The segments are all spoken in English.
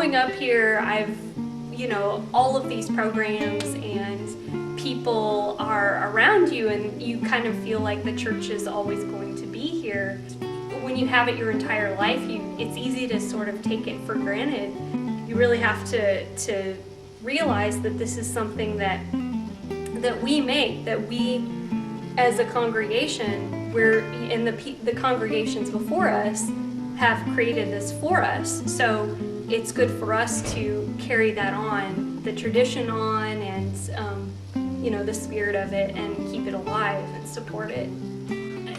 growing up here, I've, all of these programs and people are around you, and you kind of feel like the church is always going to be here. When you have it your entire life, it's easy to sort of take it for granted. You really have to realize that this is something that we make, that we as a congregation, and the congregations before us have created this for us. So it's good for us to carry that on, the tradition on, and the spirit of it, and keep it alive and support it.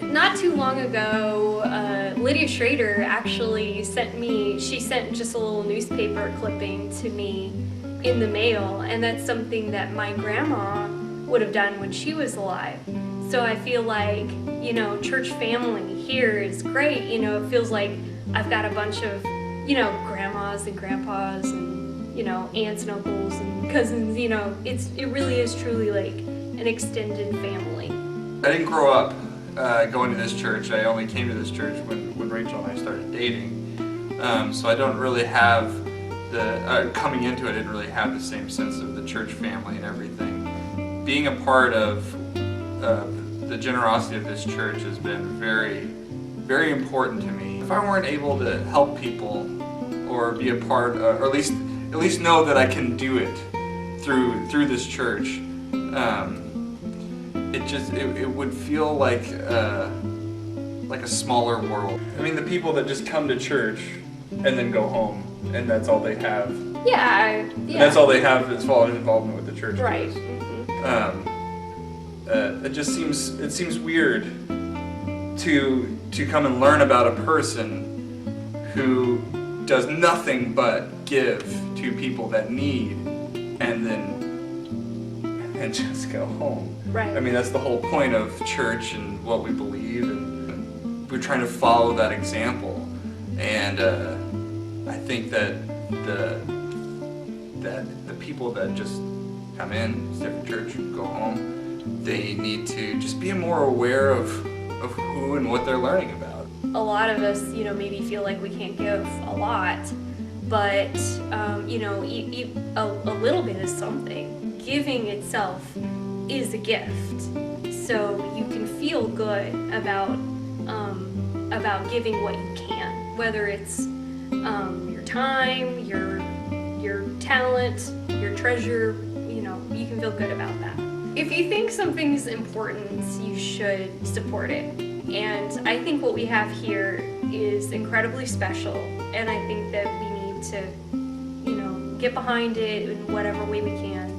Not too long ago, Lydia Schrader actually sent just a little newspaper clipping to me in the mail, and that's something that my grandma would have done when she was alive. So I feel like, church family here is great. It feels like I've got a bunch of, grandmas and grandpas and, aunts and uncles and cousins, it really is truly like an extended family. I didn't grow up going to this church. I only came to this church when Rachel and I started dating. So I don't really have coming into it, I didn't really have the same sense of the church family and everything. Being a part of the generosity of this church has been very, very important to me. If I weren't able to help people or be a part, or at least know that I can do it through this church, it would feel like a smaller world. I mean, the people that just come to church and then go home, and that's all they have. Yeah. And that's all they have as far as involvement with the church. Right. Mm-hmm. It seems weird to come and learn about a person who does nothing but give to people that need, and then just go home. Right. I mean, that's the whole point of church and what we believe, and we're trying to follow that example. And I think that the people that just come in, it's a different church, go home, they need to just be more aware of who and what they're learning about. A lot of us, maybe feel like we can't give a lot, but a little bit is something. Giving itself is a gift, so you can feel good about giving what you can, whether it's your time, your talent, your treasure. You can feel good about that. If you think something's important, you should support it. And I think what we have here is incredibly special, and I think that we need to, get behind it in whatever way we can.